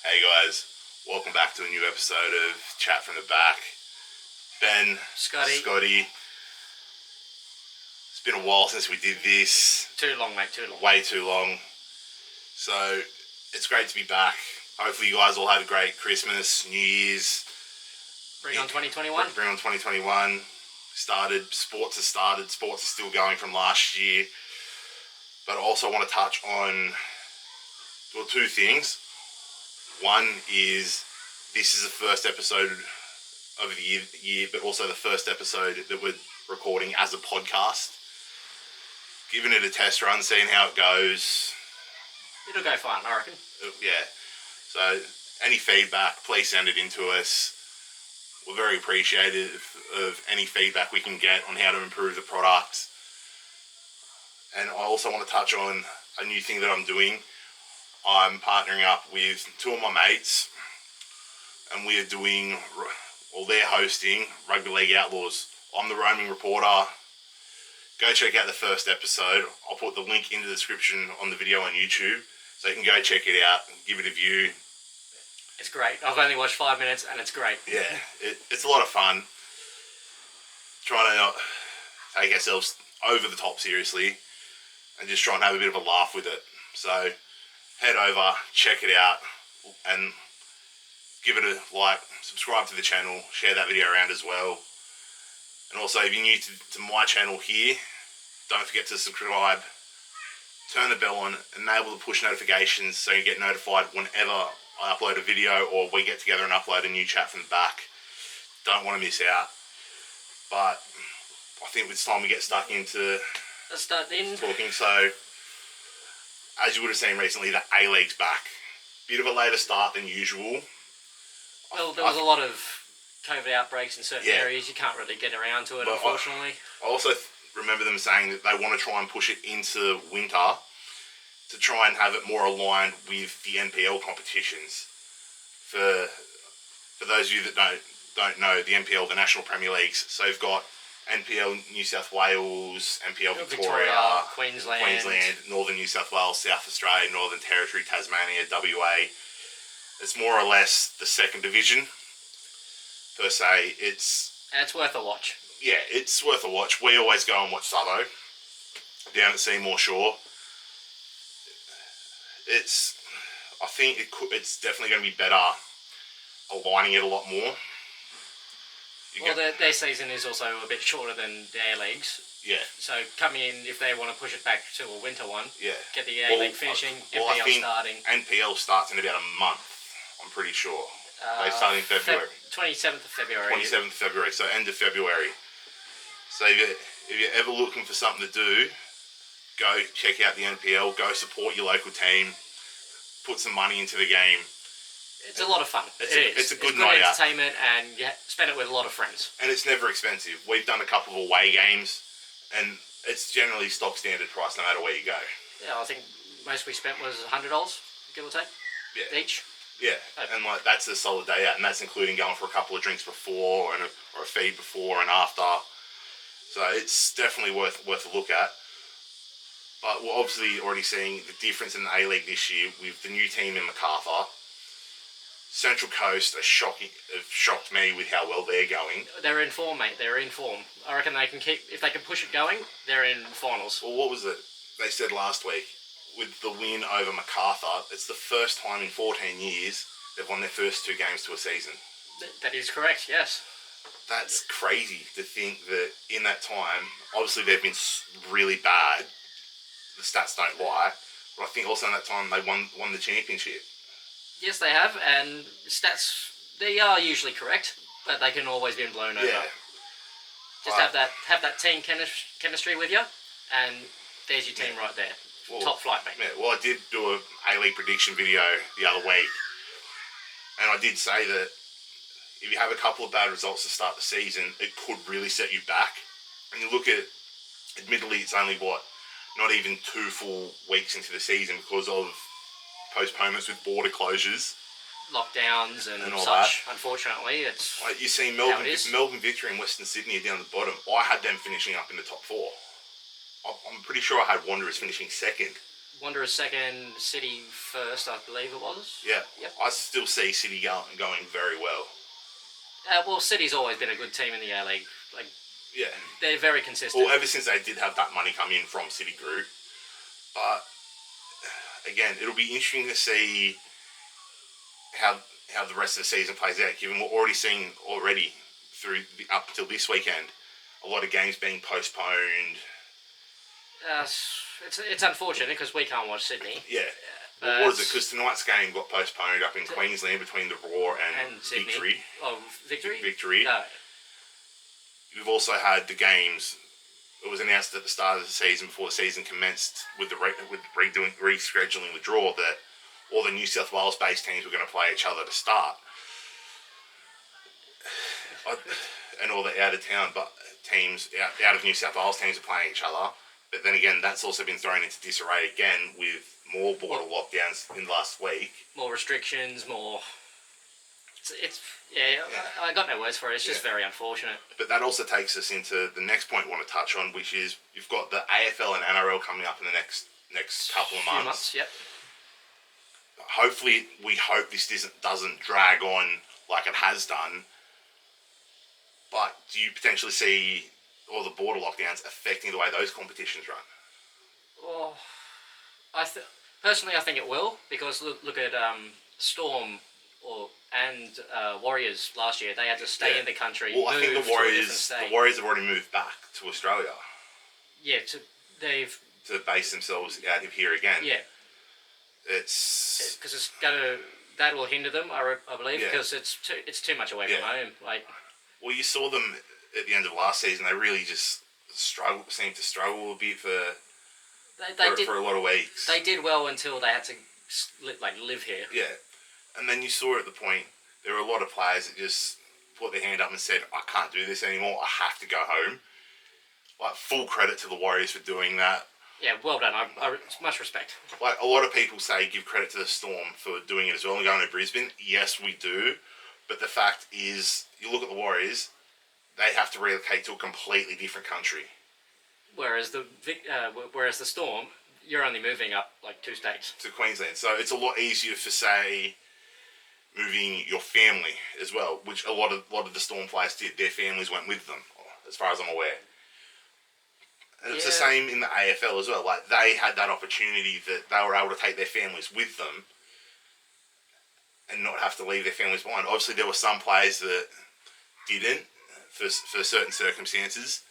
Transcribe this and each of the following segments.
Hey guys, welcome back to a new episode of Chat from the Back. Ben, Scotty. It's been a while since we did this. Too long, mate, too long. Way too long. So, it's great to be back. Hopefully you guys all had a great Christmas, New Year's. Bring on 2021. Bring on 2021. Sports has started. Sports is still going from last year. But I also want to touch on two things. One is this is the first episode of the year, but also the first episode that we're recording as a podcast. Giving it a test run, seeing how it goes. It'll go fine, I reckon. Yeah. So, any feedback, please send it in to us. We're very appreciative of any feedback we can get on how to improve the product. And I also want to touch on a new thing that I'm doing. I'm partnering up with two of my mates, and we are doing, they're hosting Rugby League Outlaws. I'm the roaming reporter. Go check out the first episode. I'll put the link in the description on the video on YouTube, so you can go check it out and give it a view. It's great. I've only watched 5 minutes, and it's great. Yeah, it's a lot of fun. Trying to not take ourselves over the top seriously, and just try and have a bit of a laugh with it. So, head over, check it out, and give it a like, subscribe to the channel, share that video around as well. And also, if you're new to my channel here, don't forget to subscribe, turn the bell on, enable the push notifications so you get notified whenever I upload a video or we get together and upload a new Chat from the Back. Don't want to miss out. But I think it's time we get stuck into talking. So, as you would have seen recently, the A-League's back. Bit of a later start than usual. Well, there was a lot of COVID outbreaks in certain areas. You can't really get around to it, but unfortunately. I also remember them saying that they want to try and push it into winter to try and have it more aligned with the NPL competitions. For those of you that don't know, the NPL, the National Premier Leagues, so you've got NPL New South Wales, NPL Victoria, Queensland, Northern New South Wales, South Australia, Northern Territory, Tasmania, WA. It's more or less the second division, per se. It's worth a watch. Yeah, it's worth a watch. We always go and watch Sutto down at Seymour Shore. I think it's definitely going to be better aligning it a lot more. Their season is also a bit shorter than the A-Leagues. Yeah. So coming in, if they want to push it back to a winter one, get the A-League finishing, I think starting. NPL starts in about a month, I'm pretty sure. They start in February. 27th of February. 27th of February, so end of February. So if you're ever looking for something to do, go check out the NPL, go support your local team, put some money into the game. It's a lot of fun. It's a good night out. Entertainment, and you spend it with a lot of friends. And it's never expensive. We've done a couple of away games, and it's generally stock standard price no matter where you go. Yeah, I think most we spent was $100, give or take, each. Yeah, and that's a solid day out, and that's including going for a couple of drinks before or a feed before and after. So it's definitely worth a look at. But we're obviously already seeing the difference in the A-League this year with the new team in MacArthur. Central Coast have shocked me with how well they're going. They're in form, mate. They're in form. I reckon they can if they can push it going, they're in finals. Well, what was it they said last week? With the win over MacArthur, it's the first time in 14 years they've won their first 2 games to a season. That is correct, yes. That's crazy to think that in that time, obviously they've been really bad. The stats don't lie. But I think also in that time they won the championship. Yes, they have, and stats, they are usually correct, but they can always be blown over. Yeah. Just have that team chemistry with you, and there's your team right there. Well, top flight, mate. Yeah, well, I did do a A-League prediction video the other week, and I did say that if you have a couple of bad results to start the season, it could really set you back. And you look at, admittedly, it's only, not even 2 full weeks into the season because of postponements with border closures, lockdowns and all such. That. Unfortunately, it's you see Melbourne Victory and Western Sydney are down the bottom. I had them finishing up in the top 4. I'm pretty sure I had Wanderers finishing second. Wanderers second, City first, I believe it was. Yeah. Yep. I still see City going very well. Well, City's always been a good team in the A-League. Like, Yeah. they're very consistent. Well, ever since they did have that money come in from Citigroup. But, again, it'll be interesting to see how the rest of the season plays out, given we're already seeing through up until this weekend, a lot of games being postponed. It's unfortunate because we can't watch Sydney. Yeah. Well, what is it? Because tonight's game got postponed up in Queensland between the Roar and Victory. Oh, Victory? Victory. No. We've also had the games. It was announced at the start of the season, before the season commenced, with rescheduling the draw, that all the New South Wales-based teams were going to play each other to start, and all the out-of-town teams, out of New South Wales teams, are playing each other. But then again, that's also been thrown into disarray again with more border lockdowns in last week. More restrictions, more. I got no words for it. It's just very unfortunate. But that also takes us into the next point I want to touch on, which is you've got the AFL and NRL coming up in the next couple of months. Yep. Hopefully, we hope this doesn't drag on like it has done. But do you potentially see all the border lockdowns affecting the way those competitions run? Well, personally, I think it will, because look at Storm and Warriors last year. They had to stay in the country. Well, I think the Warriors have already moved back to Australia. Yeah, they've to base themselves out of here again. Yeah, it's because that will hinder them, I believe, because it's too much away from home. Like, well, you saw them at the end of last season. They really just seemed to struggle a bit for a lot of weeks. They did well until they had to live here. Yeah, and then you saw at the point there were a lot of players that just put their hand up and said, "I can't do this anymore. I have to go home." Like, full credit to the Warriors for doing that. Yeah, well done. I much respect. Like, a lot of people say give credit to the Storm for doing it as well and going to Brisbane. Yes, we do. But the fact is, you look at the Warriors, they have to relocate to a completely different country. Whereas the Storm, you're only moving up like 2 states. To Queensland. So it's a lot easier for, say, moving your family as well, which a lot of the Storm players did. Their families went with them, as far as I'm aware. And it's the same in the AFL as well. Like, they had that opportunity that they were able to take their families with them and not have to leave their families behind. Obviously, there were some players that didn't for certain circumstances.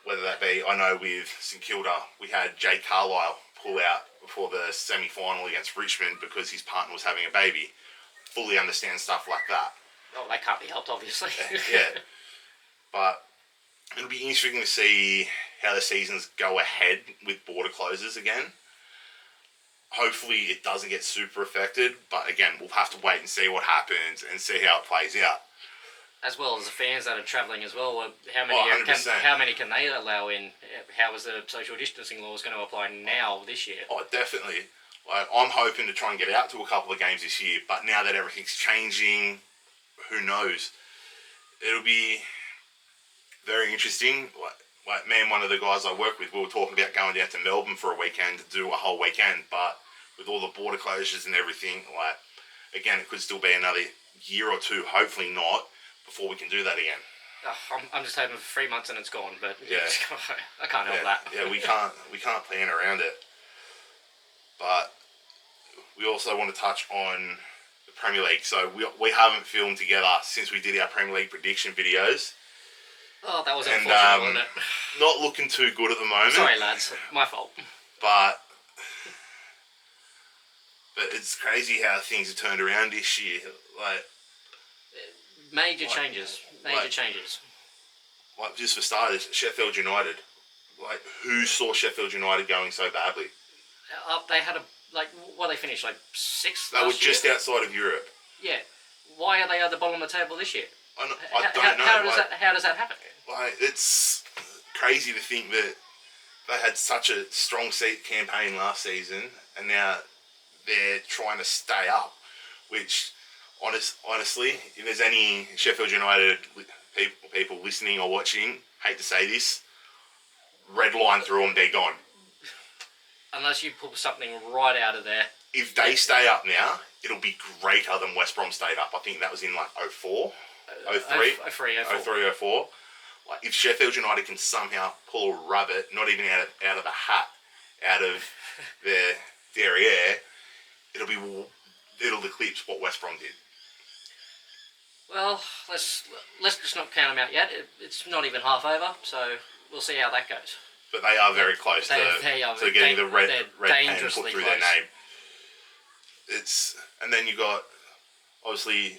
Whether that be, I know with St Kilda, we had Jake Carlisle pull out before the semi-final against Richmond because his partner was having a baby. Fully understand stuff like that. Oh, that can't be helped, obviously. Yeah. But it'll be interesting to see how the seasons go ahead with border closures again. Hopefully it doesn't get super affected, but again, we'll have to wait and see what happens and see how it plays out. As well as the fans that are travelling as well, how many can they allow in? How is the social distancing laws going to apply now this year? Oh, definitely. Like, I'm hoping to try and get out to a couple of games this year, but now that everything's changing, who knows? It'll be very interesting. Like me and one of the guys I work with, we were talking about going down to Melbourne for a weekend to do a whole weekend, but with all the border closures and everything, like, again, it could still be another year or two, hopefully not, before we can do that again. I'm just hoping for 3 months and it's gone, but I can't help that. Yeah, we can't plan around it. But we also want to touch on the Premier League. So we haven't filmed together since we did our Premier League prediction videos. Oh, that was unfortunate, wasn't it? Not looking too good at the moment. Sorry, lads. My fault. But it's crazy how things have turned around this year. Like, Major changes. Like, just for starters, Sheffield United. Like, who saw Sheffield United going so badly? They had they finished like 6th. They were just outside of Europe. Yeah. Why are they at the bottom of the table this year? I don't know. How does that happen? Like, it's crazy to think that they had such a strong seat campaign last season, and now they're trying to stay up. Which, honestly, if there's any Sheffield United people listening or watching, hate to say this, red line through them, they're gone. unless you pull something right out of there. If they stay up now, it'll be greater than West Brom stayed up. I think that was in like 04, 03, 03, 04. Like if Sheffield United can somehow pull a rabbit, not even out of the hat, out of their derriere, it'll eclipse what West Brom did. Well, let's just not count them out yet. It's not even half over, so we'll see how that goes. But they are very close to getting the red pen put through their name. And then you got, obviously,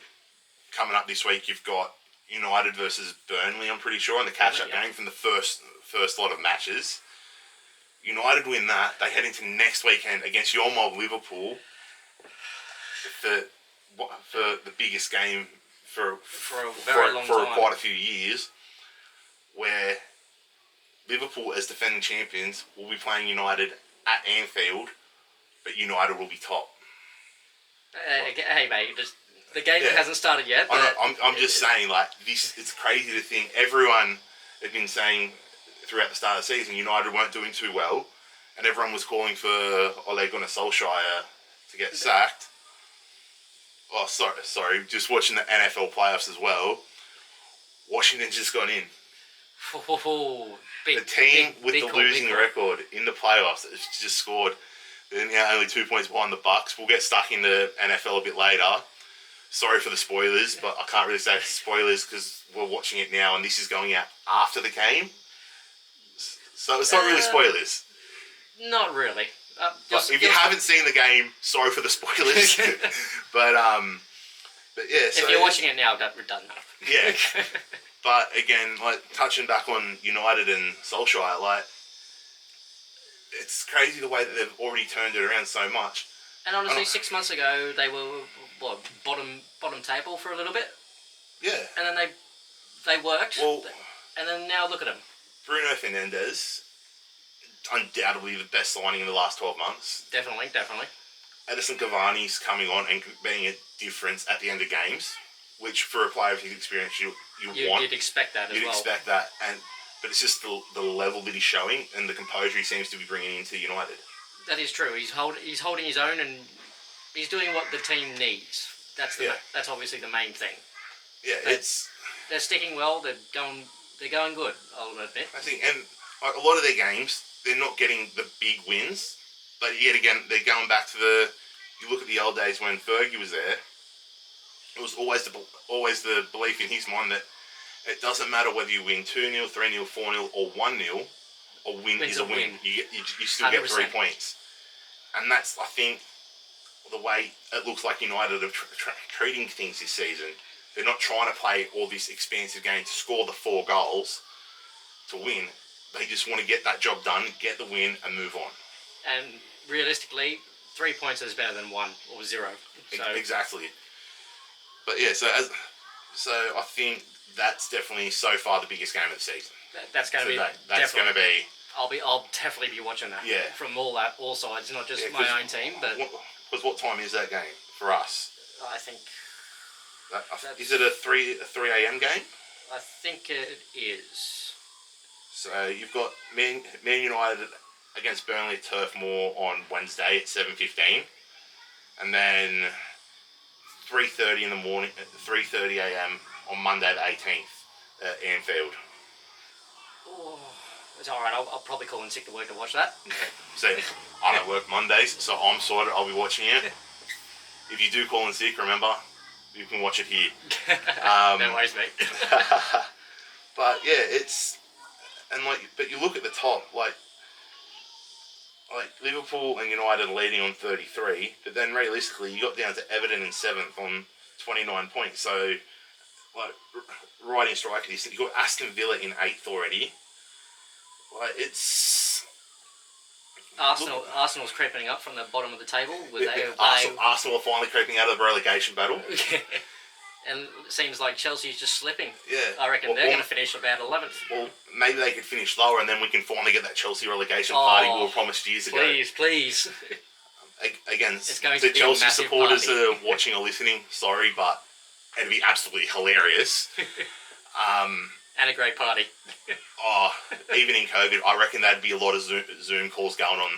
coming up this week, you've got United versus Burnley, I'm pretty sure, in the catch-up game from the first lot of matches. United win that. They head into next weekend against your mob, Liverpool, for the biggest game for a very long time. Quite a few years, where Liverpool, as defending champions, will be playing United at Anfield, but United will be top. Hey mate, the game hasn't started yet. But I'm just saying, like, this. It's crazy to think everyone had been saying throughout the start of the season United weren't doing too well, and everyone was calling for Ole Gunnar Solskjaer to get sacked. Oh, sorry. Just watching the NFL playoffs as well. Washington's just gone in. The team with the losing record in the playoffs has just scored. They're now only 2 points behind the Bucks. We'll get stuck in the NFL a bit later. Sorry for the spoilers, but I can't really say spoilers because we're watching it now and this is going out after the game. So it's not really spoilers. Not really. If you haven't seen the game, sorry for the spoilers. but yeah. So, if you're watching it now, we're done now. Yeah. But again, like touching back on United and Solskjaer, like it's crazy the way that they've already turned it around so much. And honestly, 6 months ago they were bottom table for a little bit. Yeah. And then they worked. Well, and then now look at them. Bruno Fernandes, undoubtedly the best signing in the last 12 months. Definitely. Edison Cavani's coming on and being a difference at the end of games, which for a player of his experience you want. You'd expect that as well. You'd expect that, but it's just the level that he's showing and the composure he seems to be bringing into United. That is true. He's holding his own and he's doing what the team needs. That's obviously the main thing. Yeah, they're sticking well. They're going good. I'll admit. I think, and like, a lot of their games, they're not getting the big wins, but yet again, they're going back to you look at the old days when Fergie was there. It was always the belief in his mind that it doesn't matter whether you win 2-0, 3-0, 4-0, or 1-0. A win is a win. You still 100%. Get 3 points, and that's, I think, the way it looks like United are treating things this season. They're not trying to play all this expansive game to score the 4 goals to win. They just want to get that job done, get the win, and move on. And realistically, 3 points is better than 1 or 0. So. Exactly. But yeah, so I think that's definitely so far the biggest game of the season. That's going to be. That's going to be. I'll definitely be watching that. Yeah. From all sides, not just my own team, but. Because what time is that game for us? I think. Is it a 3 a.m. game? I think it is. So you've got Man United against Burnley at Turf Moor on Wednesday at 7:15, and then 3:30 in the morning at 3:30 a.m. on Monday the 18th at Anfield. Oh, it's all right. I'll probably call in sick to work to watch that. See, I don't work Mondays, so I'm sorted. I'll be watching it. If you do call in sick, remember, you can watch it here. No worries, mate. But yeah, but you look at the top, like Liverpool and United leading on 33, but then realistically you got down to Everton in 7th on 29 points. So, like, right in striking distance, you got Aston Villa in 8th already. Like, it's Arsenal's creeping up from the bottom of the table. Arsenal are finally creeping out of the relegation battle. And it seems like Chelsea's just slipping. Yeah. I reckon they're going to finish about 11th. Well, maybe they could finish lower and then we can finally get that Chelsea relegation party we were promised years ago. Please. Again, the Chelsea supporters that are watching or listening, sorry, but it'd be absolutely hilarious. And a great party. Even in COVID, I reckon there'd be a lot of Zoom calls going on.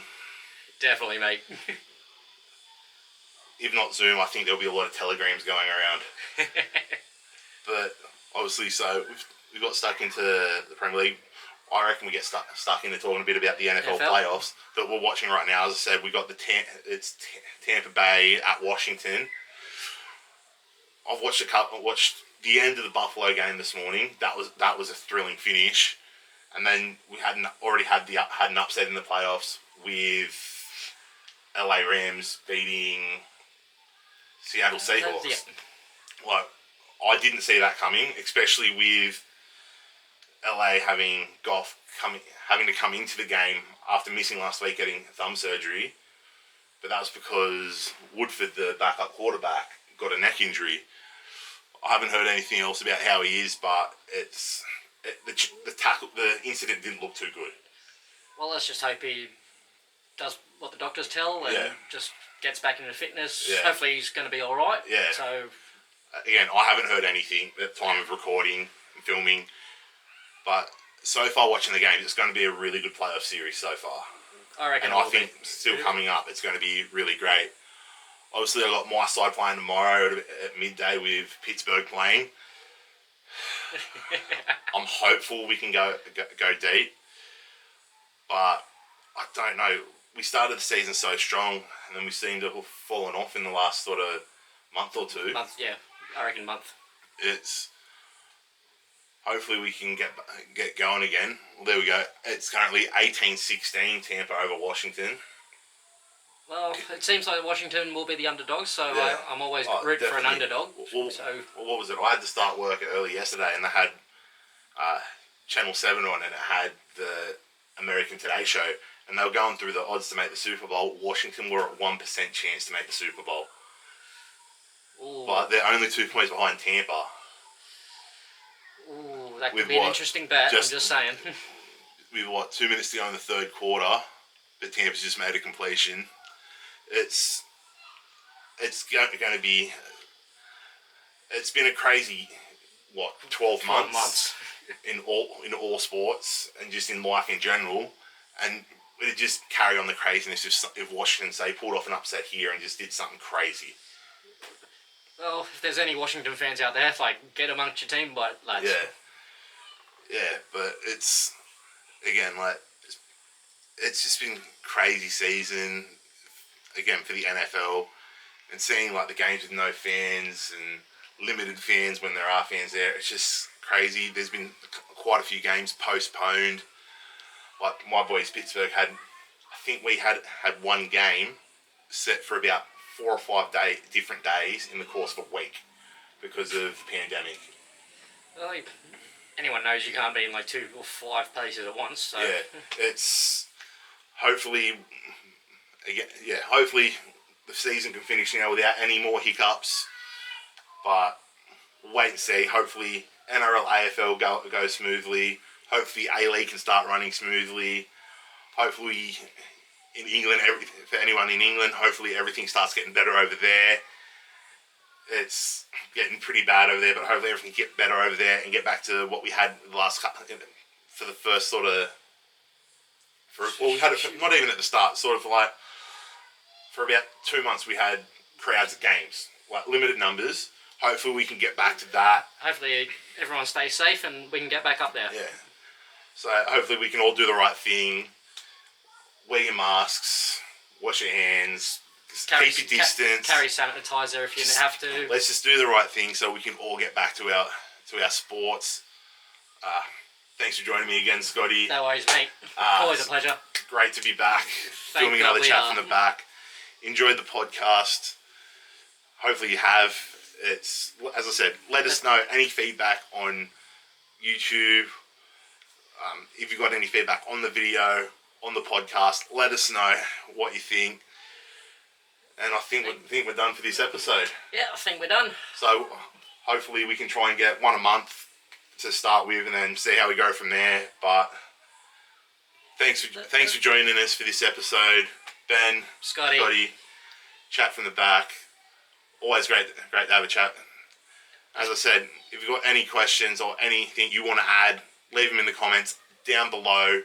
Definitely, mate. If not Zoom, I think there'll be a lot of telegrams going around. But obviously, so we got stuck into the Premier League. I reckon we get stuck into talking a bit about the NFL playoffs that we're watching right now. As I said, we got it's Tampa Bay at Washington. I've watched watched the end of the Buffalo game this morning. That was a thrilling finish, and then we already had an upset in the playoffs with LA Rams beating Seattle Seahawks. Yeah. Like, I didn't see that coming, especially with LA having to come into the game after missing last week getting thumb surgery. But that was because Woodford, the backup quarterback, got a neck injury. I haven't heard anything else about how he is, but the incident didn't look too good. Well, let's just hope he does what the doctors tell and just gets back into fitness. Yeah. Hopefully he's going to be all right. Yeah. So, again, I haven't heard anything at the time of recording and filming, but so far watching the game, it's going to be a really good playoff series so far. I reckon. And I think still coming up, it's going to be really great. Obviously, I've got my side playing tomorrow at midday with Pittsburgh playing. I'm hopeful we can go deep, but I don't know. We started the season so strong, and then we seem to have fallen off in the last sort of month or two. I reckon month. It's hopefully we can get going again. Well, there we go. It's currently 18-16 Tampa over Washington. Well, it seems like Washington will be the underdog, so I'm always rooting for an underdog. Well, what was it? I had to start work early yesterday, and they had Channel 7 on, and it had the American Today show, and they were going through the odds to make the Super Bowl. Washington were at 1% chance to make the Super Bowl. Ooh. But they're only 2 points behind Tampa. Ooh, that could be an interesting bet, I'm just saying. With 2 minutes to go in the third quarter, but Tampa's just made a completion. It's going to be. It's been a crazy 12 months in all sports and just in life in general, and it just carry on the craziness if Washington say pulled off an upset here and just did something crazy. Well, if there's any Washington fans out there, get amongst your team, lads. Yeah, but it's again it's just been crazy season. Again, for the NFL, and seeing the games with no fans and limited fans when there are fans there, it's just crazy. There's been quite a few games postponed. Like my boys Pittsburgh I think we had one game set for about 4 or 5 different days in the course of a week because of the pandemic. Well, anyone knows you can't be in 2 or 5 places at once. So. Yeah, it's hopefully the season can finish now without any more hiccups. But wait and see. Hopefully NRL, AFL go smoothly. Hopefully A-League can start running smoothly. Hopefully in England, for anyone in England, hopefully everything starts getting better over there. It's getting pretty bad over there, but hopefully everything can get better over there and get back to what we had the last couple, for the first sort of. We had it not even at the start, sort of for about 2 months we had crowds at games, limited numbers. Hopefully we can get back to that. Hopefully everyone stays safe and we can get back up there. Yeah. So hopefully we can all do the right thing. Wear your masks, wash your hands, keep your distance. Carry sanitizer if you have to. Let's just do the right thing so we can all get back to our sports. Thanks for joining me again, Scotty. No worries, mate. Always a pleasure. Great to be back. Filming another chat from the back. Enjoyed the podcast. Hopefully you have. It's, as I said, let us know any feedback on YouTube. If you've got any feedback on the video, on the podcast, let us know what you think. And I think we're done for this episode. Yeah, I think we're done. So hopefully we can try and get one a month to start with, and then see how we go from there. But thanks for joining us for this episode, Ben, Scotty, chat from the back. Always great to have a chat. As I said, if you've got any questions or anything you want to add, leave them in the comments down below.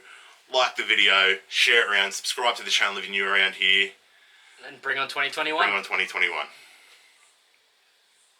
like the video, share it around, subscribe to the channel if you're new around here. And bring on 2021. Bring on 2021.